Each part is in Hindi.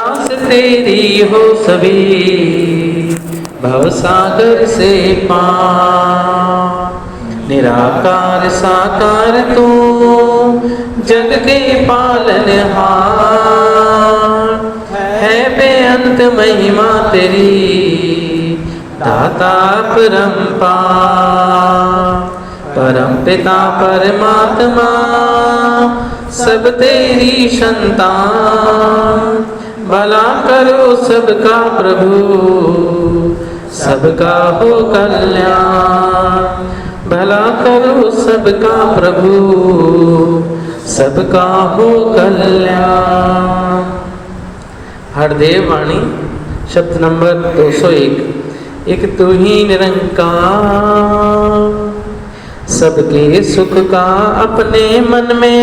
आस तेरी हो सभी भवसागर से पार। निराकार साकार तू जग के पालनहार। है बेअंत महिमा तेरी दाता परम्पार। परम पिता परमात्मा सब तेरी संतान। भला करो सबका प्रभु सबका हो कल्याण। भला करो सबका प्रभु सबका हो कल्याण। हरदेव वाणी शब्द नंबर 201। एक तू ही निरंकार सबके सुख का अपने मन में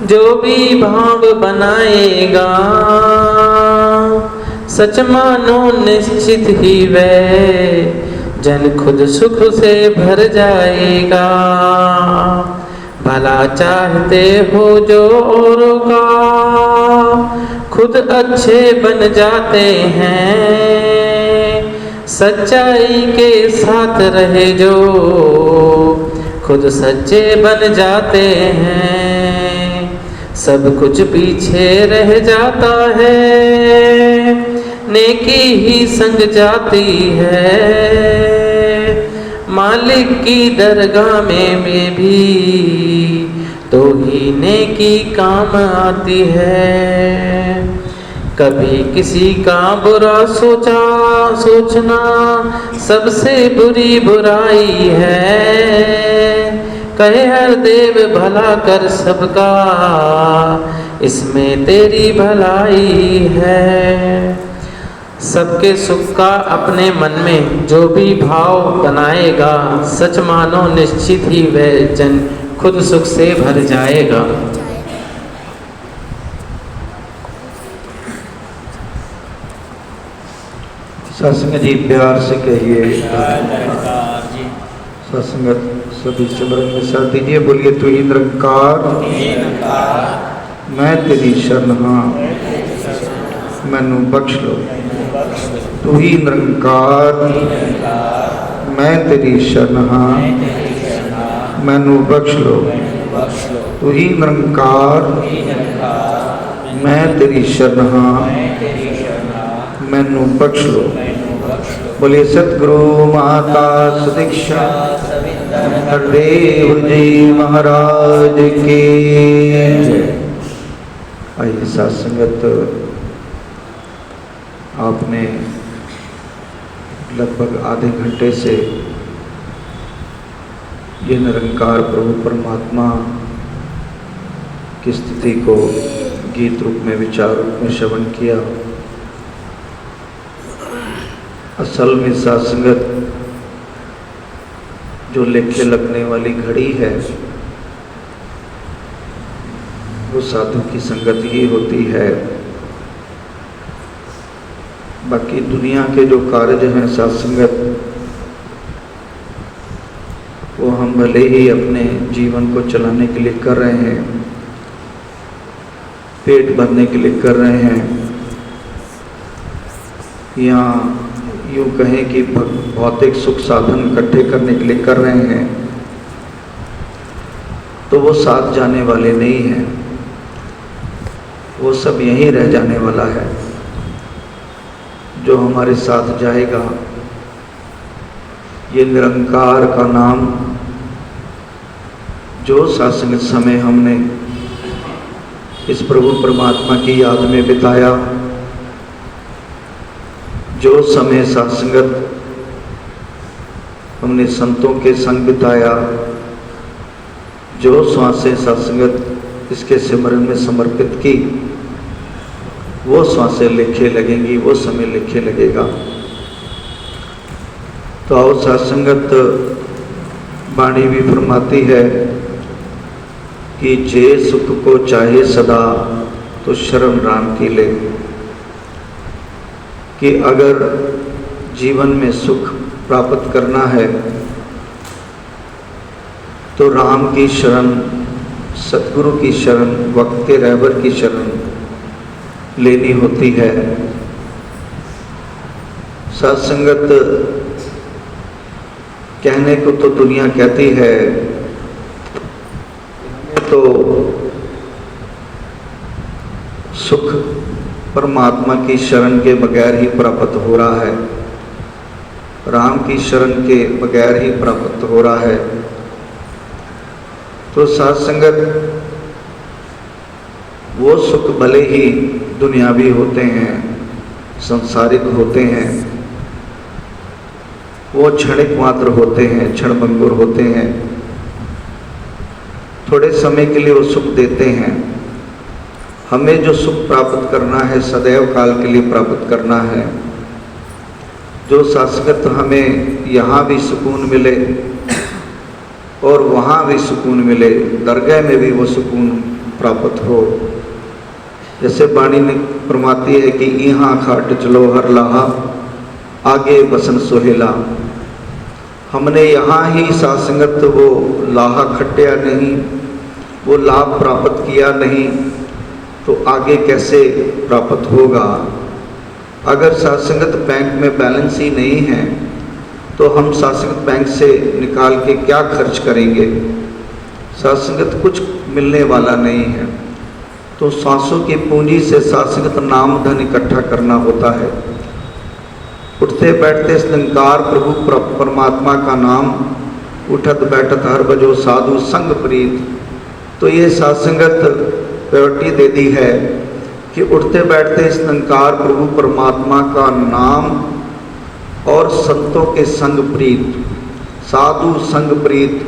जो भी भाव बनाएगा। सच मानो निश्चित ही वह जन खुद सुख से भर जाएगा। भला चाहते हो जो औरों का खुद अच्छे बन जाते हैं। सच्चाई के साथ रहे जो खुद सच्चे बन जाते हैं। सब कुछ पीछे रह जाता है नेकी ही संग जाती है। मालिक की दरगाह में भी तो ही नेकी काम आती है। कभी किसी का बुरा सोचना सबसे बुरी बुराई है। कहे हर देव भला कर सबका इसमें तेरी भलाई है। सबके सुख का अपने मन में जो भी भाव बनाएगा। सच मानो निश्चित ही वह जन खुद सुख से भर जाएगा। सत्संग जी प्यार से कहिए। सत्संगत सभी सिमरन में साथ दीजिए। बोलिए तू ही निरंकार मैं तेरी शरण हाँ मैनू बख्श लो। तू ही निरंकार मैं तेरी शरण हाँ मैनू बख्श लो। तू ही निरंकार मैं तेरी शरण हाँ मैनू बख्श लो। बोले सतगुरु माता सुदीक्षा हरदेव जी महाराज के। आइए साथ संगत, आपने लगभग आधे घंटे से ये निरंकार प्रभु परमात्मा की स्थिति को गीत रूप में विचार रूप में श्रवण किया। असल में सत्संगत जो लेखे लगने वाली घड़ी है वो साधु की संगत ही होती है। बाकी दुनिया के जो कार्य हैं सत्संगत वो हम भले ही अपने जीवन को चलाने के लिए कर रहे हैं, पेट भरने के लिए कर रहे हैं, या यूँ कहें कि भौतिक सुख साधन इकट्ठे करने के लिए कर रहे हैं, तो वो साथ जाने वाले नहीं हैं। वो सब यहीं रह जाने वाला है। जो हमारे साथ जाएगा ये निरंकार का नाम जो सत्संग समय हमने इस प्रभु परमात्मा की याद में बिताया, जो समय सत्संगत हमने संतों के संग बिताया, जो श्वासें सत्संगत इसके सिमरन में समर्पित की, वो श्वासें लिखे लगेंगी, वो समय लिखे लगेगा। तो आओ सत्संगत वाणी भी फरमाती है कि जे सुख को चाहे सदा तो शरण राम की ले। कि अगर जीवन में सुख प्राप्त करना है तो राम की शरण, सतगुरु की शरण, वक्त के रहबर की शरण लेनी होती है। सत्संगत कहने को तो दुनिया कहती है, तो सुख परमात्मा की शरण के बगैर ही प्राप्त हो रहा है, राम की शरण के बगैर ही प्राप्त हो रहा है। तो सत्संगत वो सुख भले ही दुनियावी होते हैं, संसारिक होते हैं, वो क्षणिक मात्र होते हैं, क्षणभंगुर होते हैं, थोड़े समय के लिए वो सुख देते हैं। हमें जो सुख प्राप्त करना है सदैव काल के लिए प्राप्त करना है। जो शाश्वत हमें यहाँ भी सुकून मिले और वहाँ भी सुकून मिले, दरगाह में भी वो सुकून प्राप्त हो। जैसे वाणी ने फरमाती है कि यहाँ खाट चलो हर लाहा, आगे बसन सोहेला। हमने यहाँ ही सासंगत वो लाहा खट्या नहीं, वो लाभ प्राप्त किया नहीं, तो आगे कैसे प्राप्त होगा। अगर सासंगत बैंक में बैलेंस ही नहीं है तो हम सासंगत बैंक से निकाल के क्या खर्च करेंगे। सासंगत कुछ मिलने वाला नहीं है, तो सांसों की पूंजी से सासंगत नाम धन इकट्ठा करना होता है। उठते बैठते निरंकार प्रभु परमात्मा का नाम, उठत बैठत हर बजो साधु संग प्रीत। तो ये सासंगत प्रायोरिटी दे दी है कि उठते बैठते इस निरंकार प्रभु परमात्मा का नाम और संतों के संग प्रीत, साधु संग प्रीत,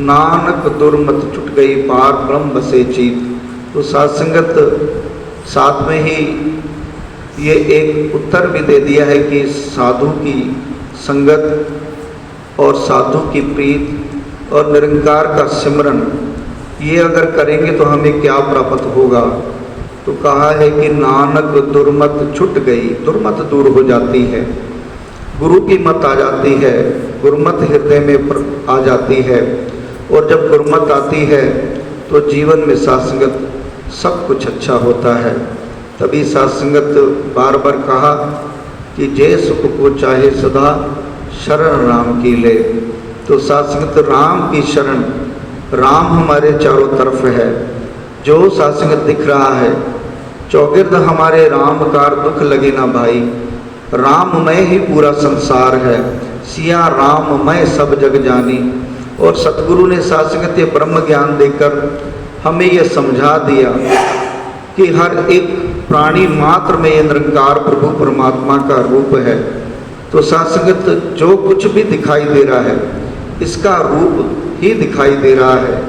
नानक दुर्मत छुट गई पार ब्रह्म बसे चीत। तो सासंगत साथ में ही ये एक उत्तर भी दे दिया है कि साधु की संगत और साधु की प्रीत और निरंकार का सिमरन, ये अगर करेंगे तो हमें क्या प्राप्त होगा। तो कहा है कि नानक दुर्मत छुट गई, दुर्मत दूर हो जाती है, गुरु की मत आ जाती है, गुरुमत हृदय में आ जाती है। और जब गुरुमत आती है तो जीवन में सासंगत सब कुछ अच्छा होता है। तभी सासंगत बार बार कहा कि जय सुख को चाहे सदा शरण राम की ले। तो सासंगत राम की शरण, राम हमारे चारों तरफ है। जो सासंगत दिख रहा है, चौगिर्द हमारे राम कार दुख लगे ना भाई। राममय ही पूरा संसार है, सिया राममय सब जग जानी। और सतगुरु ने सासंगत ब्रह्म ज्ञान देकर हमें यह समझा दिया कि हर एक प्राणी मात्र में ये निरंकार प्रभु परमात्मा का रूप है। तो सासंगत जो कुछ भी दिखाई दे रहा है इसका रूप ही दिखाई दे रहा है,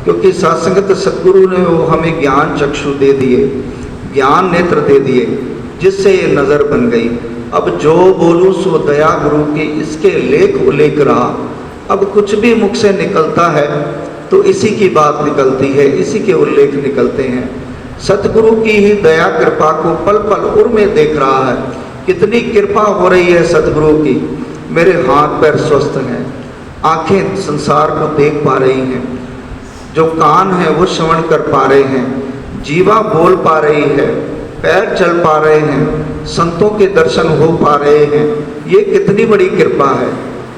क्योंकि सासंगत सतगुरु ने वो हमें ज्ञान चक्षु दे दिए, ज्ञान नेत्र दे दिए, जिससे ये नज़र बन गई। अब जो बोलूं सो दया गुरु की, इसके लेख उल्लेख रहा। अब कुछ भी मुख से निकलता है तो इसी की बात निकलती है, इसी के उल्लेख निकलते हैं। सतगुरु की ही दया कृपा को पल पल उर में देख रहा है। कितनी कृपा हो रही है सतगुरु की। मेरे हाथ पैर स्वस्थ हैं, आंखें संसार को देख पा रही हैं, जो कान है वो श्रवण कर पा रहे हैं, जीवा बोल पा रही है, पैर चल पा रहे हैं, संतों के दर्शन हो पा रहे हैं। ये कितनी बड़ी कृपा है।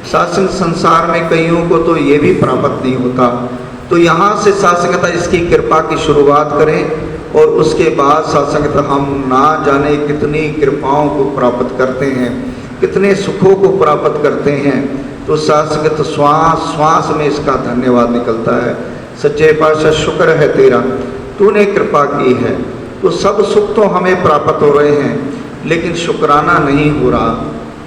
शासन संसार में कईयों को तो ये भी प्राप्त नहीं होता। तो यहाँ से शासकता इसकी कृपा की शुरुआत करें और उसके बाद शासकता हम ना जाने कितनी कृपाओं को प्राप्त करते हैं, कितने सुखों को प्राप्त करते हैं। तो शासकत श्वास श्वास में इसका धन्यवाद निकलता है। सच्चे पातशाह शुक्र है तेरा, तूने कृपा की है। तो सब सुख तो हमें प्राप्त हो रहे हैं, लेकिन शुक्राना नहीं हो रहा।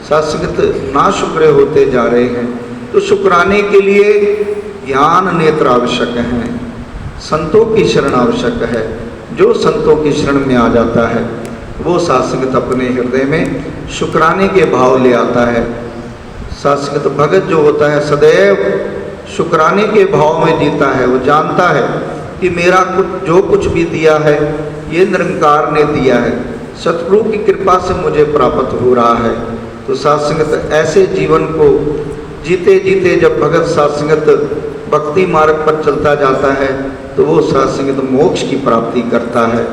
शासकत ना शुक्र होते जा रहे हैं। तो शुक्राने के लिए ज्ञान नेत्र आवश्यक हैं, संतों की शरण आवश्यक है। जो संतों की शरण में आ जाता है वो शासकत अपने हृदय में शुक्राने के भाव ले आता है। शासकत भगत जो होता है सदैव शुक्राने के भाव में जीता है। वो जानता है कि मेरा कुछ जो कुछ भी दिया है ये निरंकार ने दिया है, सतगुरु की कृपा से मुझे प्राप्त हो रहा है। तो साधसंगत ऐसे जीवन को जीते जीते जब भगत साधसंगत भक्ति मार्ग पर चलता जाता है तो वो साधसंगत मोक्ष की प्राप्ति करता है।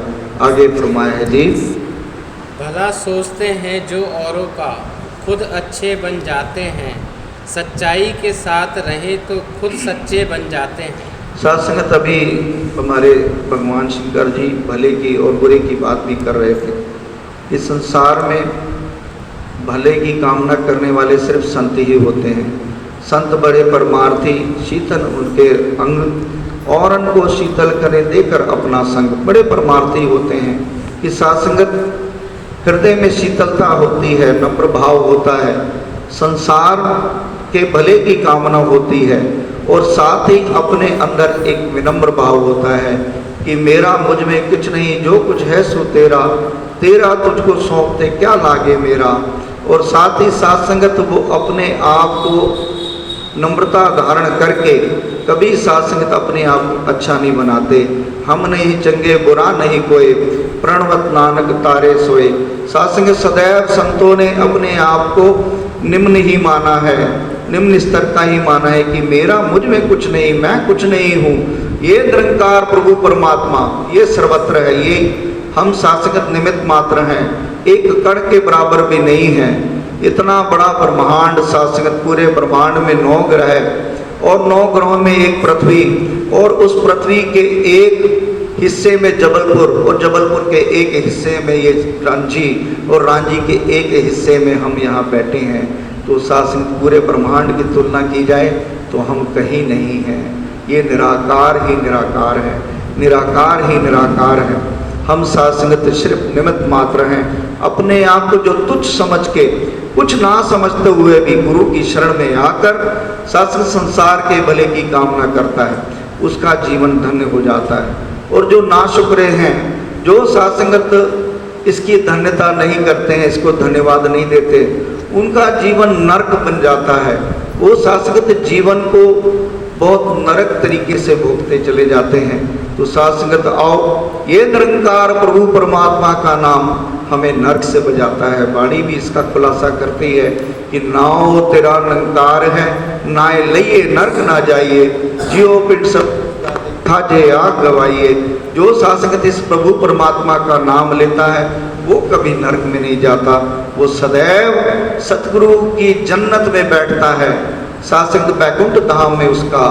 आगे फरमाया है जी। भला सोचते हैं जो औरों का, खुद अच्छे बन जाते हैं। सच्चाई के साथ रहे तो खुद सच्चे बन जाते हैं। साथ संगत अभी हमारे भगवान शंकर जी भले की और बुरे की बात भी कर रहे थे। इस संसार में भले की कामना करने वाले सिर्फ संत ही होते हैं। संत बड़े परमार्थी, शीतल उनके अंग और उनको शीतल करें देकर अपना संग, बड़े परमार्थी होते हैं। कि साथ संगत हृदय में शीतलता होती है, नम्र भाव होता है, संसार के भले की कामना होती है और साथ ही अपने अंदर एक विनम्र भाव होता है कि मेरा मुझ में कुछ नहीं, जो कुछ है सो तेरा, तेरा तुझको सौंपते क्या लागे मेरा। और साथ ही साथ संगत वो अपने आप को नम्रता धारण करके कभी साथ संगत अपने आप को अच्छा नहीं बनाते। हम नहीं चंगे बुरा नहीं कोई, प्रणवत नानक तारे सोए। साथ संगत सदैव संतों ने अपने आप को निम्न ही माना है, निम्न स्तर का ही माना है कि मेरा मुझ में कुछ नहीं, मैं कुछ नहीं हूँ। ये निरंकार प्रभु परमात्मा ये सर्वत्र है, ये हम शासक निमित्त मात्र हैं, एक कण के बराबर भी नहीं है। इतना बड़ा ब्रह्मांड शासक, पूरे ब्रह्मांड में 9 ग्रह और 9 ग्रहों में एक पृथ्वी, और उस पृथ्वी के एक हिस्से में जबलपुर और जबलपुर के एक हिस्से में ये रांची और रांची के एक हिस्से में हम यहाँ बैठे हैं। तो शासन पूरे ब्रह्मांड की तुलना की जाए तो हम कहीं नहीं हैं। ये निराकार ही निराकार है, निराकार ही निराकार है। हम साधसंगत सिर्फ निमित्त मात्र हैं। अपने आप को जो तुच्छ समझ के, कुछ ना समझते हुए भी गुरु की शरण में आकर शास्त्र संसार के भले की कामना करता है, उसका जीवन धन्य हो जाता है। और जो नाशुक्रे हैं, जो साधसंगत इसकी धन्यता नहीं करते हैं, इसको धन्यवाद नहीं देते, उनका जीवन नरक बन जाता है। वो साधसंगत जीवन को बहुत नरक तरीके से भोगते चले जाते हैं। तो साधसंगत आओ, ये निरंकार प्रभु परमात्मा का नाम हमें नरक से बचाता है। वाणी भी इसका खुलासा करती है कि नाओ तेरा निरंकार है, नाए लइए नरक ना जाइए, जियो पिंड सब खाजे आग गवाइए। जो साधसंगत इस प्रभु परमात्मा का नाम लेता है वो कभी नरक में नहीं जाता, वो सदैव सतगुरु की जन्नत में बैठता है। साधसंगत बैकुंठ धाम में उसका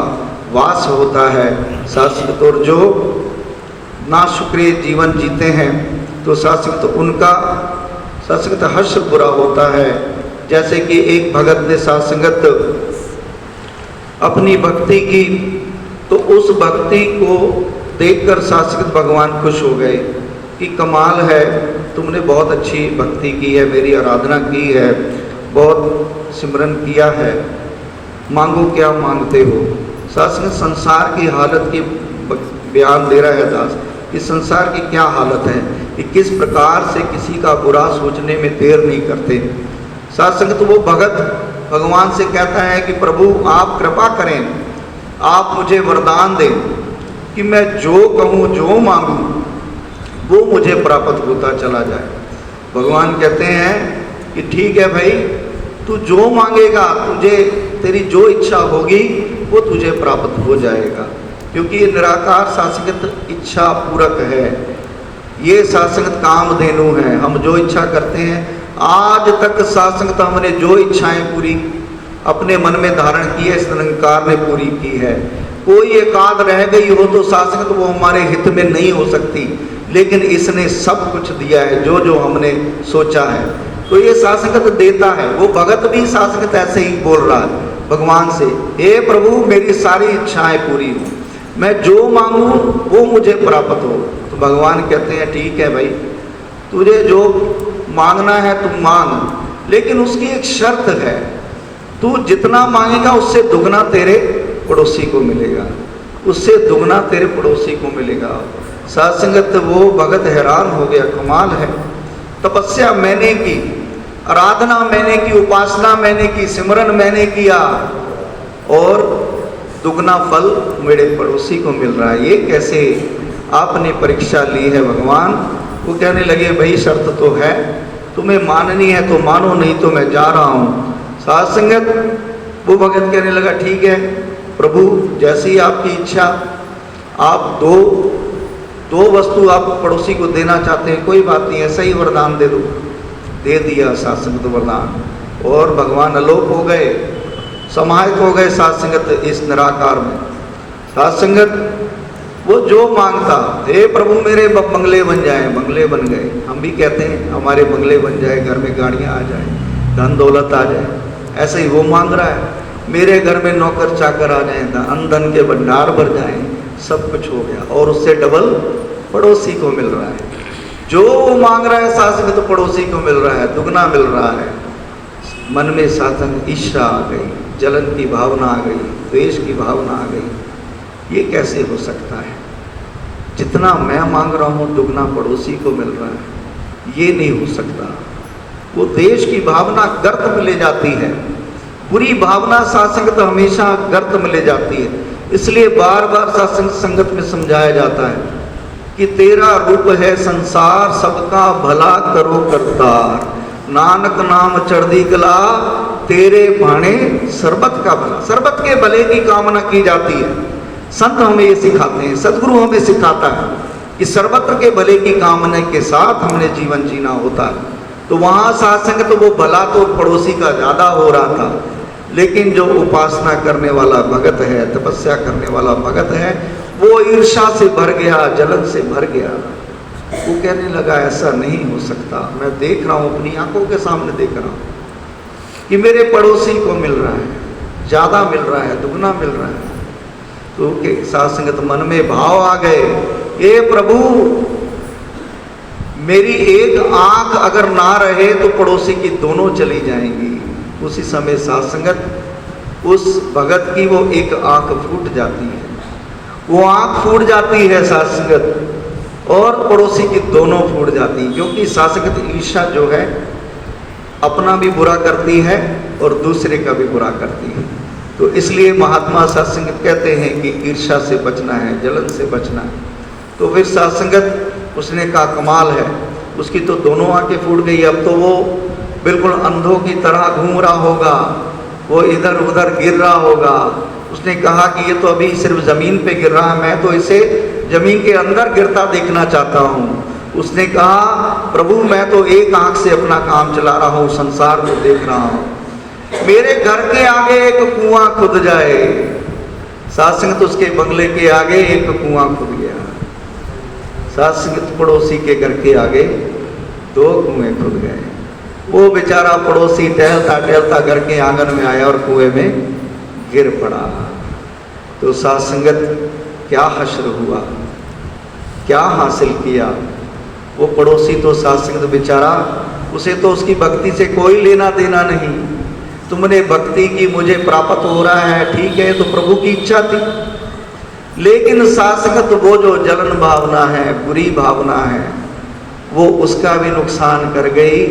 वास होता है। साधसंगत और जो नाशुक्रिय जीवन जीते हैं तो साधसंगत उनका साधसंगत हर्ष बुरा होता है। जैसे कि एक भगत ने साधसंगत अपनी भक्ति की, तो उस भक्ति को देखकर साधसंगत भगवान खुश हो गए कि कमाल है, तुमने बहुत अच्छी भक्ति की है, मेरी आराधना की है, बहुत सिमरन किया है, मांगो क्या मांगते हो। साधसंगत संसार की हालत की बयान दे रहा है दास, कि संसार की क्या हालत है, कि किस प्रकार से किसी का बुरा सोचने में देर नहीं करते। साधसंगत वो भगत भगवान से कहता है कि प्रभु आप कृपा करें, आप मुझे वरदान दें कि मैं जो कहूँ जो मांगूँ वो मुझे प्राप्त होता चला जाए। भगवान कहते हैं कि ठीक है भाई, तू जो मांगेगा, तुझे तेरी जो इच्छा होगी वो तुझे प्राप्त हो जाएगा, क्योंकि ये निराकार शासकत इच्छा पूरक है। ये शासकत कामधेनु है। हम जो इच्छा करते हैं, आज तक शासकत हमने जो इच्छाएं पूरी अपने मन में धारण की है, इस निरंकार ने पूरी की है। कोई एकाध रह गई हो तो शासकत वो हमारे हित में नहीं हो सकती, लेकिन इसने सब कुछ दिया है जो जो हमने सोचा है। तो ये शासकत देता है। वो भगत भी शासकत ऐसे ही बोल रहा है भगवान से, हे प्रभु मेरी सारी इच्छाएं पूरी हो, मैं जो मांगूं वो मुझे प्राप्त हो। तो भगवान कहते हैं ठीक है भाई, तुझे जो मांगना है तू मांग, लेकिन उसकी एक शर्त है, तू जितना मांगेगा उससे दुगना तेरे पड़ोसी को मिलेगा, उससे दुगना तेरे पड़ोसी को मिलेगा। साधसंगत वो भगत हैरान हो गया, कमाल है, तपस्या मैंने की, आराधना मैंने की, उपासना मैंने की, सिमरन मैंने किया और दुगना फल मेरे पड़ोसी को मिल रहा है, ये कैसे आपने परीक्षा ली है भगवान। वो कहने लगे भाई शर्त तो है, तुम्हें माननी है तो मानो, नहीं तो मैं जा रहा हूँ। साधसंगत वो भगत कहने लगा ठीक है प्रभु, जैसी आपकी इच्छा, आप 2 दो वस्तु आप पड़ोसी को देना चाहते हैं, कोई बात नहीं, ऐसा ही वरदान दे दो। दे दिया साथ संगत वरदान, और भगवान अलोप हो गए, समाहित हो गए साथ संगत इस निराकार में। साथ संगत वो जो मांगता, हे प्रभु मेरे बंगले बन जाए, बंगले बन गए। हम भी कहते हैं हमारे बंगले बन जाए, घर में गाड़ियाँ आ जाए, धन दौलत आ जाए। ऐसे ही वो मांग रहा है, मेरे घर में नौकर चाकर आ जाए, धन के भंडार भर जाए, सब कुछ हो गया। और उससे डबल पड़ोसी को मिल रहा है। जो वो मांग रहा है साथ संगत, तो पड़ोसी को मिल रहा है, दुगना मिल रहा है। मन में साथ संगत ईर्ष्या आ गई, जलन की भावना आ गई, द्वेष की भावना आ गई। ये कैसे हो सकता है? जितना मैं मांग रहा हूँ दुगना पड़ोसी को मिल रहा है, ये नहीं हो सकता। वो देश की भावना गर्त में ले जाती है, बुरी भावना साथ संगत हमेशा गर्त में ले जाती है। इसलिए बार बार साथ संगत में समझाया जाता है कि तेरा रूप है संसार, सबका भला करो करतार। नानक नाम चढ़दी कला, तेरे भाणे सरबत का भला। सरबत के भले की कामना की जाती है। संत हमें ये सिखाते हैं, सदगुरु हमें सिखाता है कि सर्वत्र के भले की कामना के साथ हमने जीवन जीना होता है। तो वहाँ साथ संगत तो वो भला तो पड़ोसी का ज़्यादा हो रहा था, लेकिन जो उपासना करने वाला भगत है, तपस्या करने वाला भगत है, वो ईर्ष्या से भर गया, जलन से भर गया। वो कहने लगा ऐसा नहीं हो सकता, मैं देख रहा हूँ, अपनी आंखों के सामने देख रहा हूँ कि मेरे पड़ोसी को मिल रहा है, ज़्यादा मिल रहा है, दुगना मिल रहा है। तो के साथ संगत मन में भाव आ गए, हे प्रभु मेरी एक आंख अगर ना रहे तो पड़ोसी की दोनों चली जाएंगी। उसी समय साथ संगत उस भगत की वो एक आंख फूट जाती है, वो आंख फूट जाती है साथ संगत, और पड़ोसी की दोनों फूट जाती है। क्योंकि साथ संगत ईर्ष्या जो है अपना भी बुरा करती है और दूसरे का भी बुरा करती है। तो इसलिए महात्मा सत्संगत कहते हैं कि ईर्ष्या से बचना है, जलन से बचना है। तो फिर सत्संगत उसने कहा कमाल है, उसकी तो दोनों आंखें फूट गई, अब तो वो बिल्कुल अंधों की तरह घूम रहा होगा, वो इधर उधर गिर रहा होगा। उसने कहा कि ये तो अभी सिर्फ ज़मीन पे गिर रहा है, मैं तो इसे ज़मीन के अंदर गिरता देखना चाहता हूँ। उसने कहा प्रभु मैं तो एक आंख से अपना काम चला रहा हूँ, संसार को देख रहा हूँ, मेरे घर के आगे एक कुआं खुद जाए। सत्संगत उसके बंगले के आगे एक कुआं खुद गया, सत्संगत पड़ोसी के घर के आगे दो कुएं खुद गए। वो बेचारा पड़ोसी टहलता टहलता घर के आंगन में आया और कुएं में गिर पड़ा। तो सत्संगत क्या हश्र हुआ, क्या हासिल किया? वो पड़ोसी तो सत्संगत बेचारा, उसे तो उसकी भक्ति से कोई लेना देना नहीं। तुमने भक्ति की, मुझे प्राप्त हो रहा है, ठीक है, तो प्रभु की इच्छा थी। लेकिन सत्संगत वो जो जलन भावना है, बुरी भावना है, वो उसका भी नुकसान कर गई,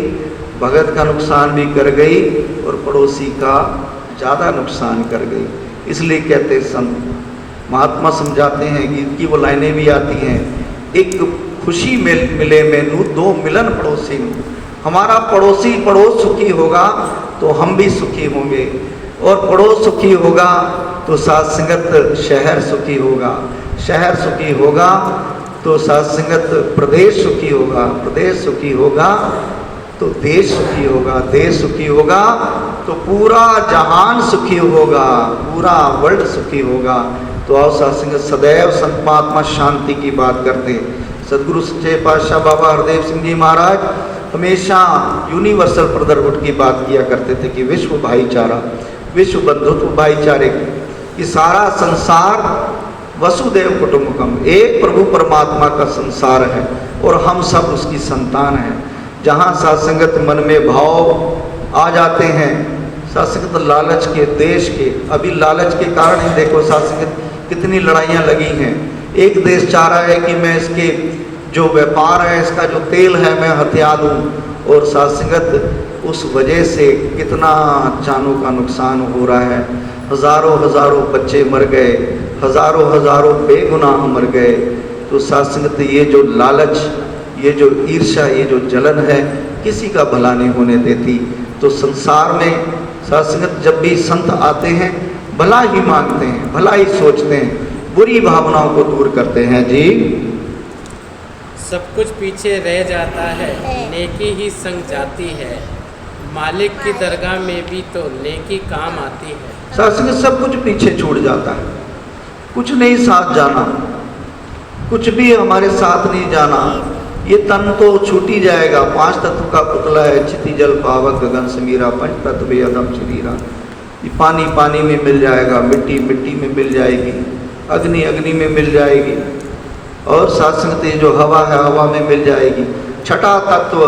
भगत का नुकसान भी कर गई और पड़ोसी का ज़्यादा नुकसान कर गई। इसलिए कहते संत महात्मा समझाते हैं कि इनकी वो लाइनें भी आती हैं, एक खुशी मिले मैनू दो मिलन पड़ोसी नू। हमारा पड़ोसी पड़ोस सुखी होगा तो हम भी सुखी होंगे, और पड़ोस सुखी होगा तो साथ संगत शहर सुखी होगा, शहर सुखी होगा तो साथ संगत प्रदेश सुखी होगा, प्रदेश सुखी होगा तो देश सुखी होगा, देश सुखी होगा तो पूरा जहान सुखी होगा, पूरा वर्ल्ड सुखी होगा। तो आओ साथ संगत सदैव संत महात्मा शांति की बात करते हैं। सदगुरु सच्चे पातशाह बाबा हरदेव सिंह जी महाराज हमेशा यूनिवर्सल ब्रदरहुड की बात किया करते थे कि विश्व भाईचारा, विश्व बंधुत्व भाईचारे की सारा संसार वसुदेव कुटुंबकम, एक प्रभु परमात्मा का संसार है और हम सब उसकी संतान हैं। जहाँ सत्संगत मन में भाव आ जाते हैं, सत्संगत लालच के, देश के, अभी लालच के कारण ही देखो सत्संगत कितनी लड़ाइयाँ लगी हैं। एक देश चाह रहा है कि मैं इसके जो व्यापार है, इसका जो तेल है मैं हथिया दूँ, और सत्संगत उस वजह से कितना जानों का नुकसान हो रहा है। हज़ारों हज़ारों बच्चे मर गए, हज़ारों हज़ारों बेगुनाह मर गए। तो सत्संगत ये जो लालच, ये जो ईर्ष्या, ये जो जलन है, किसी का भला नहीं होने देती। तो संसार में सत्संगत जब भी संत आते हैं भला ही मांगते हैं, भला ही सोचते हैं, बुरी भावनाओं को दूर करते हैं। जी सब कुछ पीछे रह जाता है, नेकी ही संग जाती है। मालिक की दरगाह में भी तो नेकी काम आती है। साथ सब कुछ पीछे छूट जाता है, कुछ नहीं साथ जाना, कुछ भी हमारे साथ नहीं जाना। ये तन तो छूट ही जाएगा। 5 तत्व का पुतला है, क्षिति जल पावक गगन समीरा, पंच तत्व अदम शरीरा। ये पानी पानी में मिल जाएगा, मिट्टी मिट्टी में मिल जाएगी, अग्नि अग्नि में मिल जाएगी, और साथ संगत जो हवा है हवा में मिल जाएगी। छठा तत्व,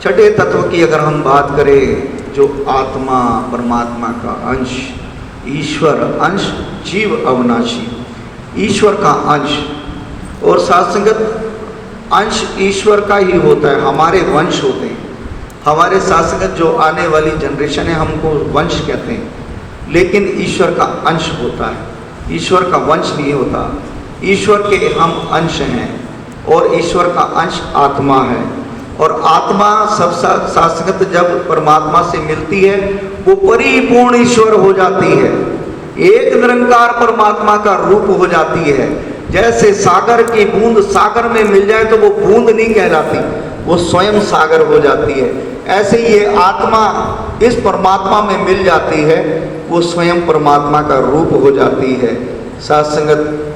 छठे तत्व की अगर हम बात करें, जो आत्मा परमात्मा का अंश, ईश्वर अंश, जीव अविनाशी, ईश्वर का अंश। और साथ संगत अंश ईश्वर का ही होता है, हमारे वंश होते हैं। हमारे साथ संगत जो आने वाली जनरेशन है हमको वंश कहते हैं, लेकिन ईश्वर का अंश होता है, ईश्वर का वंश नहीं होता। ईश्वर के हम अंश हैं, और ईश्वर का अंश आत्मा है। और आत्मा सब साथ संगत जब परमात्मा से मिलती है वो परिपूर्ण ईश्वर हो जाती है, एक निरंकार परमात्मा का रूप हो जाती है। जैसे सागर की बूंद सागर में मिल जाए तो वो बूंद नहीं कहलाती, वो स्वयं सागर हो जाती है। ऐसे ही ये आत्मा इस परमात्मा में मिल जाती है, वो स्वयं परमात्मा का रूप हो जाती है। साथ संगत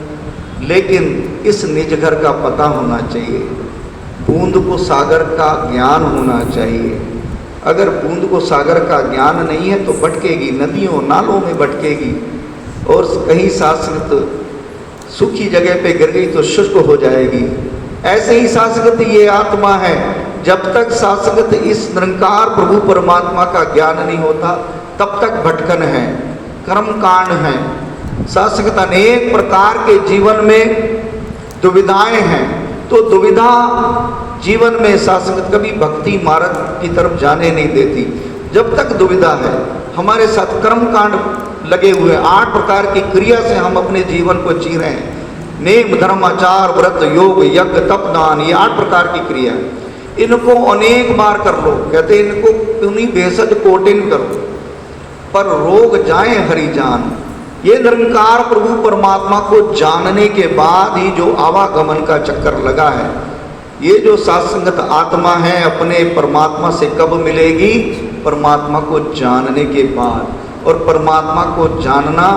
लेकिन इस निज घर का पता होना चाहिए, बूंद को सागर का ज्ञान होना चाहिए। अगर बूंद को सागर का ज्ञान नहीं है तो भटकेगी, नदियों नालों में भटकेगी, और कहीं साथ संगत सूखी जगह पे गिर गई तो शुष्क हो जाएगी। ऐसे ही साथ संगत ये आत्मा है, जब तक साथ संगत इस निरंकार प्रभु परमात्मा का ज्ञान नहीं होता तब तक भटकन है, कर्म कांड है। साथ संगत अनेक प्रकार के जीवन में दुविधाएं हैं, तो दुविधा जीवन में साथ संगत कभी भक्ति मार्ग की तरफ जाने नहीं देती। जब तक दुविधा है, हमारे साथ कर्म कांड लगे हुए, 8 प्रकार की क्रिया से हम अपने जीवन को जी रहे हैं। नेम धर्म आचार व्रत योग यज्ञ तप दान, ये 8 प्रकार की क्रिया है। इनको अनेक बार कर लो, कहते इनको उन्हीं भेषज कोटिन करो, पर रोग जाए हरि जान। ये निरंकार प्रभु परमात्मा को जानने के बाद ही जो आवागमन का चक्कर लगा है, ये जो सात्संगत आत्मा है अपने परमात्मा से कब मिलेगी? परमात्मा को जानने के बाद। और परमात्मा को जानना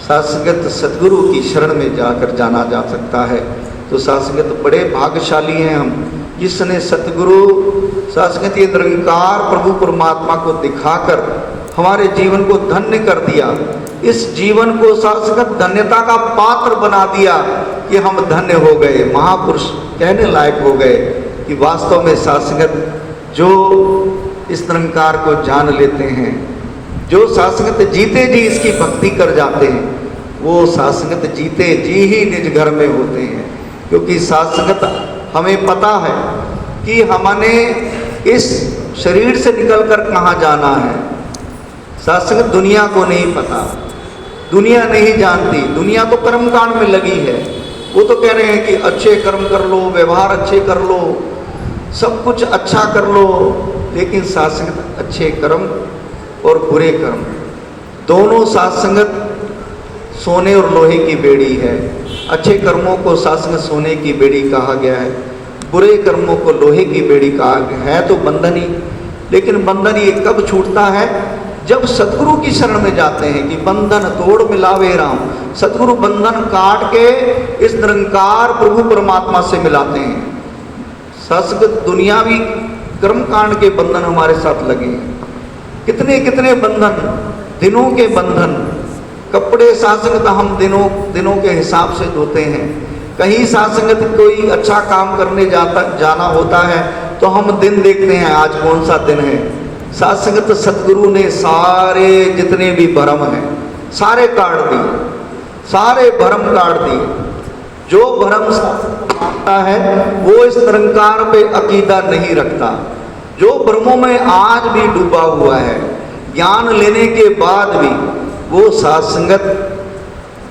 सात्संगत सद्गुरु की शरण में जाकर जाना जा सकता है। तो सात्संगत बड़े भाग्यशाली हैं हम, जिसने सतगुरु सात्संगत ये निरंकार प्रभु परमात्मा को दिखाकर हमारे जीवन को धन्य कर दिया। इस जीवन को सात्संगत धन्यता का पात्र बना दिया कि हम धन्य हो गए, महापुरुष कहने लायक हो गए कि वास्तव में सात्संगत जो इस निरंकार को जान लेते हैं, जो सात्संगत जीते जी इसकी भक्ति कर जाते हैं, वो सात्संगत जीते जी ही निज घर में होते हैं। क्योंकि सात्संगत हमें पता है कि हमने इस शरीर से निकलकर कहाँ जाना है। सात्संगत दुनिया को नहीं पता, दुनिया नहीं जानती, दुनिया तो कर्म कांड में लगी है। वो तो कह रहे हैं कि अच्छे कर्म कर लो, व्यवहार अच्छे कर लो, सब कुछ अच्छा कर लो, लेकिन सात्संगत अच्छे कर्म और बुरे कर्म दोनों सात्संगत सोने और लोहे की बेड़ी है। अच्छे कर्मों को सात्संगत सोने की बेड़ी कहा गया है, बुरे कर्मों को लोहे की बेड़ी कहा गया है। तो बंधन ही, लेकिन बंधन ये कब छूटता है? जब सतगुरु की शरण में जाते हैं कि बंधन तोड़ मिलावे राम। सतगुरु बंधन काट के इस निरंकार प्रभु परमात्मा से मिलाते हैं। सात्संगत दुनियावी कर्म कांड के बंधन हमारे साथ लगे हैं, कितने कितने बंधन, दिनों के बंधन। कपड़े सात्संगत हम दिनों के हिसाब से धोते हैं। कहीं सात्संगत कोई अच्छा काम करने जाना होता है तो हम दिन देखते हैं आज कौन सा दिन है। सात्संगत सतगुरु ने सारे जितने भी भरम हैं सारे काट दिए, सारे भरम काट दिए। जो भरम मानता है वो इस निरंकार पे अकीदा नहीं रखता, जो भ्रमों में आज भी डूबा हुआ है, ज्ञान लेने के बाद भी वो सात्संगत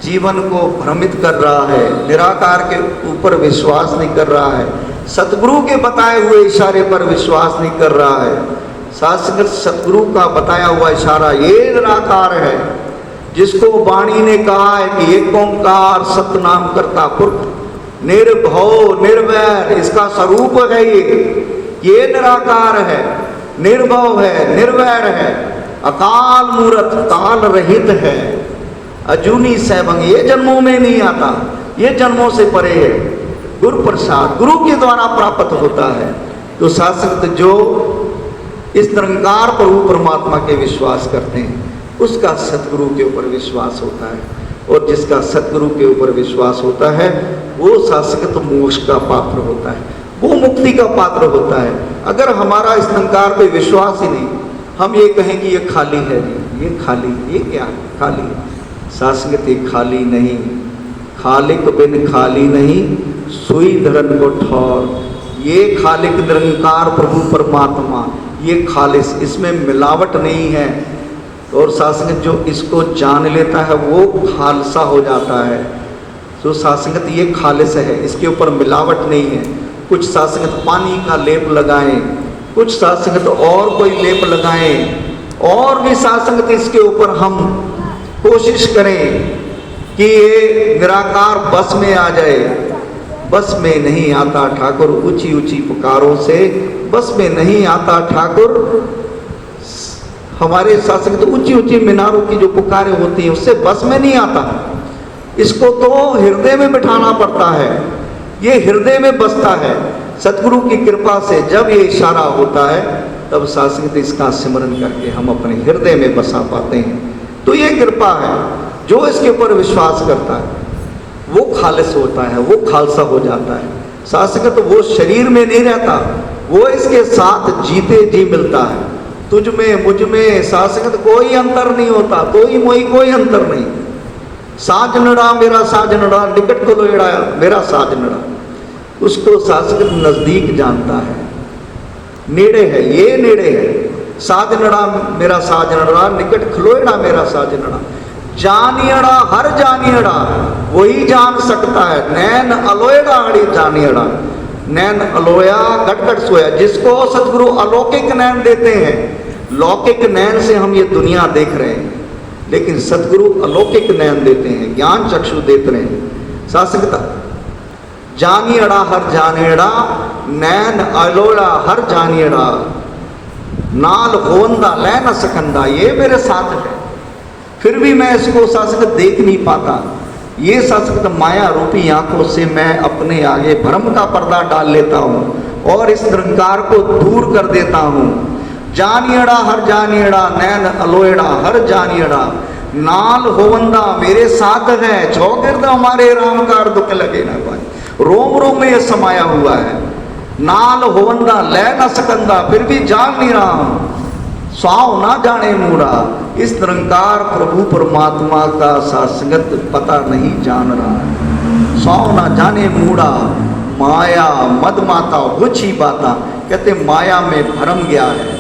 जीवन को भ्रमित कर रहा है, निराकार के ऊपर विश्वास नहीं कर रहा है, सतगुरु के बताए हुए इशारे पर विश्वास नहीं कर रहा है। सात्संगत सतगुरु का बताया हुआ इशारा ये निराकार है, जिसको वाणी ने कहा है कि एक ओंकार सतनाम करता पुरख, निर्भव निर्वैर इसका स्वरूप है। ये निराकार है, निर्भव है, निर्वैर है, अकाल मूर्त, काल रहित है, अजूनी सैभंग, ये जन्मों में नहीं आता, ये जन्मों से परे है। गुरु प्रसाद गुरु के द्वारा प्राप्त होता है। तो शास्त्र जो इस निरंकार प्रभु परमात्मा के विश्वास करते हैं उसका सतगुरु के ऊपर विश्वास होता है, और जिसका सतगुरु के ऊपर विश्वास होता है वो शाश्वत मोक्ष का पात्र होता है, वो मुक्ति का पात्र होता है। अगर हमारा इस निरंकार पे विश्वास ही नहीं, हम ये कहें कि ये खाली है, ये खाली, ये क्या है? खाली है। शाश्वत ये खाली नहीं, खालिक बिन खाली नहीं, सुई धरन को ठौर। ये खालिक निरंकार प्रभु परमात्मा, ये खालिस, इसमें मिलावट नहीं है। और शाश्वत जो इसको जान लेता है वो खालसा हो जाता है। तो शाश्वत ये खालिस है, इसके ऊपर मिलावट नहीं है। कुछ शाश्वत पानी का लेप लगाएं, कुछ शाश्वत और कोई लेप लगाएं, और भी शाश्वत इसके ऊपर हम कोशिश करें कि ये निराकार बस में आ जाए। बस में नहीं आता ठाकुर, ऊंची ऊंची पुकारों से बस में नहीं आता ठाकुर। हमारे शास्त्र तो ऊंची ऊंची मीनारों की जो पुकारें होती हैं उससे बस में नहीं आता। इसको तो हृदय में बिठाना पड़ता है, ये हृदय में बसता है। सतगुरु की कृपा से जब ये इशारा होता है तब शाश्वत इसका सिमरन करके हम अपने हृदय में बसा पाते हैं। तो ये कृपा है, जो इसके ऊपर विश्वास करता है वो खालिस होता है, वो खालसा हो जाता है। शाश्वत वो शरीर में नहीं रहता, वो इसके साथ जीते जी मिलता है। तुझ में मुझ में शाश्वत कोई अंतर नहीं होता, तो ही मोई कोई अंतर नहीं। साजनड़ा मेरा साजनड़ा, निकट को लोड़ा मेरा साजनड़ा, उसको शाश्वत नजदीक जानता है, नेड़े है, ये नेड़े है। साजनड़ा मेरा साजनड़ा, निकट खलोएड़ा मेरा साजनड़ा। जानियड़ा हर जानियड़ा वही जान सकता है, नैन अलोएड़ा अड़ी जानियड़ा। नैन अलोया गट गट सोया, जिसको सतगुरु अलौकिक नैन देते हैं। लौकिक नैन से हम ये दुनिया देख रहे हैं, लेकिन सतगुरु अलौकिक नैन देते हैं, ज्ञान चक्षु देते हैं। शाश्वत जानियड़ा हर जानियड़ा, नैन अलोड़ा हर जानियड़ा, नाल होंदा लैन सकंदा, ये मेरे साथ है, फिर भी मैं इसको शाश्वत देख नहीं पाता। ये शाश्वत माया रूपी आंखों से मैं अपने आगे भ्रम का पर्दा डाल लेता हूँ और इस निरंकार को दूर कर देता हूँ। जानियड़ा हर जानियड़ा, नैन अलोएड़ा हर जानियड़ा, नाल होवंदा मेरे साथ है, चौगिर्द हमारे रामकार दुख लगे ना पाए। रोम रोम में ये समाया हुआ है। नाल होवंदा ले न सकंदा, फिर भी जान नहीं रहा हूँ, स्वाव ना जाने मूड़ा। इस निरंकार प्रभु परमात्मा का शाश्वत पता नहीं जान रहा है, स्वाव ना जाने मूड़ा। माया मद माता होछी बाता, कहते माया में भरम गया है,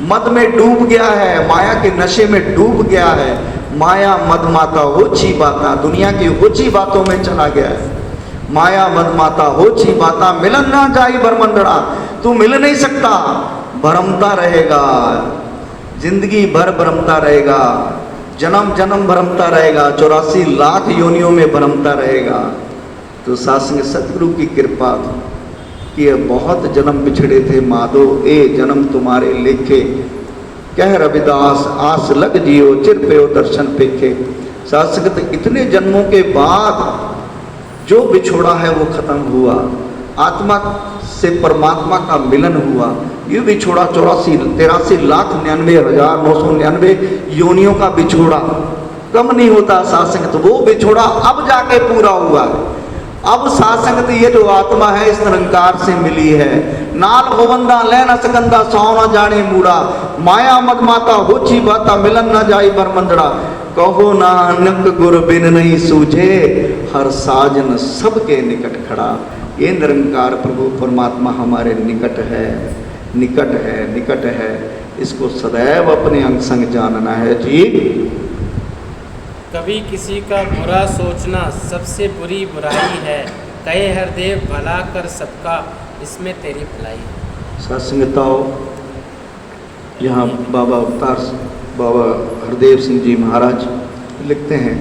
मद में डूब गया है, माया के नशे में डूब गया है। माया मद माता होछी बाता, दुनिया की होछी बातों में चला गया है। माया मद माता होछी बाता, मिलन ना जाई बरमंडड़ा, तू मिल नहीं सकता, भरमता रहेगा, जिंदगी भर भरमता रहेगा, जन्म जन्म भरमता रहेगा, 84 लाख योनियों में भरमता रहेगा। तो शास्त्र सतगुरु की कृपा कि बहुत जन्म बिछड़े थे माधो, ए जन्म तुम्हारे लेखे, कह रविदास आस लग जियो, चिर पे दर्शन पेखे। शास्त्र इतने जन्मों के बाद जो बिछोड़ा है वो खत्म हुआ, आत्मा से परमात्मा का मिलन हुआ। ये बिछोड़ा 83 लाख 99,999 योनियों का बिछोड़ा कम नहीं होता सासंगत, वो बिछोड़ा अब जाके पूरा हुआ है। अब सासंगत ये जो आत्मा है इस निरंकार से मिली है। नाल होवंदा ले न सकंदा, सौ न जाने मूड़ा, माया मद माता होछी बाता, मिलन न जाई बरमंदड़ा। कहो नानक गुर बिन नहीं सूझे, हर साजन सबके निकट खड़ा। ये निरंकार प्रभु परमात्मा हमारे निकट है, निकट है, निकट है। इसको सदैव अपने अंग संग जानना है जी। कभी किसी का बुरा सोचना सबसे बुरी बुराई है, कहे हरदेव भला कर सबका, इसमें तेरी भलाई। सत्संगताओं, यहाँ बाबा अवतार बाबा हरदेव सिंह जी महाराज लिखते हैं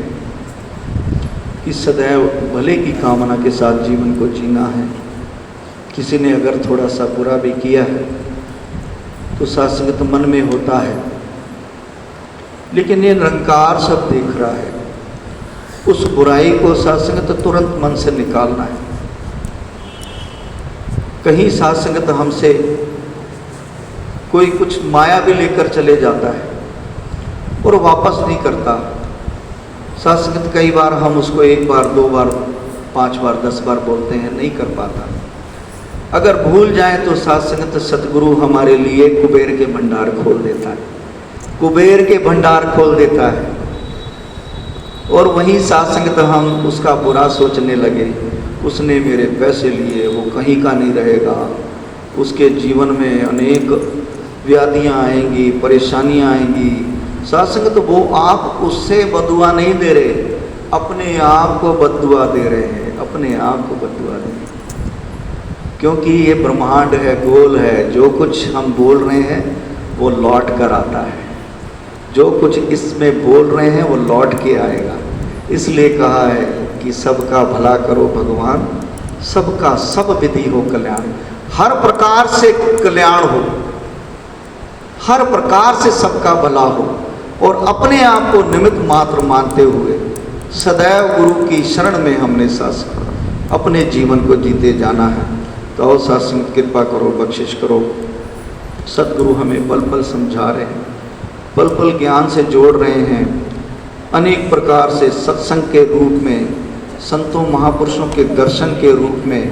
कि सदैव भले की कामना के साथ जीवन को जीना है। किसी ने अगर थोड़ा सा बुरा भी किया है तो सात्संगत मन में होता है, लेकिन ये निरंकार सब देख रहा है। उस बुराई को सात्संगत तुरंत मन से निकालना है। कहीं सात्संगत हमसे कोई कुछ माया भी लेकर चले जाता है और वापस नहीं करता। सात्संगत कई बार हम उसको 1 बार 2 बार 5 बार 10 बार बोलते हैं, नहीं कर पाता। अगर भूल जाए तो सात्संगत सतगुरु हमारे लिए कुबेर के भंडार खोल देता है, कुबेर के भंडार खोल देता है। और वहीं सात्संगत हम उसका बुरा सोचने लगे, उसने मेरे पैसे लिए, वो कहीं का नहीं रहेगा, उसके जीवन में अनेक व्याधियाँ आएंगी, परेशानियाँ आएंगी। सात्संगत वो आप उससे बदुआ नहीं दे रहे, अपने आप को बदुआ दे रहे हैं, अपने आप को बदुआ दे रहे हैं। क्योंकि ये ब्रह्मांड है, गोल है, जो कुछ हम बोल रहे हैं वो लौट कर आता है, जो कुछ इसमें बोल रहे हैं वो लौट के आएगा। इसलिए कहा है कि सबका भला करो भगवान, सबका सब विधि हो कल्याण। हर प्रकार से कल्याण हो, हर प्रकार से सबका भला हो, और अपने आप को निमित्त मात्र मानते हुए सदैव गुरु की शरण में हमने सात्संग अपने जीवन को जीते जाना है। तो सात्संग कृपा करो, बख्शिश करो। सतगुरु हमें पल पल समझा रहे हैं, पल पल ज्ञान से जोड़ रहे हैं। अनेक प्रकार से सत्संग के रूप में, संतों महापुरुषों के दर्शन के रूप में,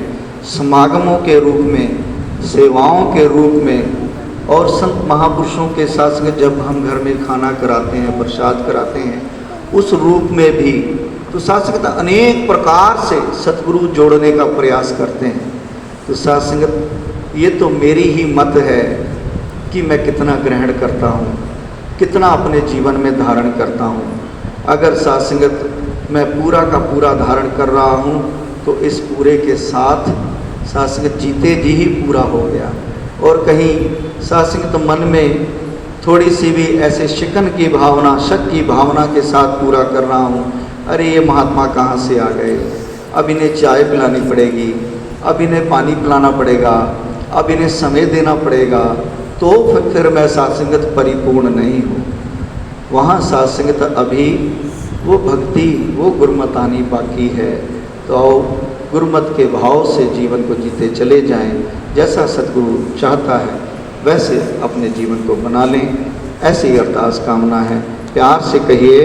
समागमों के रूप में, सेवाओं के रूप में, और संत महापुरुषों के साथ जब हम घर में खाना कराते हैं, प्रसाद कराते हैं, उस रूप में भी। तो सात्संगत अनेक प्रकार से सतगुरु जोड़ने का प्रयास करते हैं। तो सात्संगत ये तो मेरी ही मत है कि मैं कितना ग्रहण करता हूँ, कितना अपने जीवन में धारण करता हूँ। अगर सात्संगत मैं पूरा का पूरा धारण कर रहा हूँ तो इस पूरे के साथ सात्संगत जीते जी ही पूरा हो गया। और कहीं सात्संगत मन में थोड़ी सी भी ऐसे शिकन की भावना, शक की भावना के साथ पूरा कर रहा हूँ, अरे ये महात्मा कहाँ से आ गए, अब इन्हें चाय पिलानी पड़ेगी, अब इन्हें पानी पिलाना पड़ेगा, अब इन्हें समय देना पड़ेगा, तो फिर मैं सात्संगत परिपूर्ण नहीं हूँ। वहाँ सात्संगत अभी वो भक्ति, वो गुरमत आनी बाकी है। तो गुरमत के भाव से जीवन को जीते चले जाएं, जैसा सतगुरु चाहता है वैसे अपने जीवन को बना लें। ऐसी अरदास कामना है। प्यार से कहिए।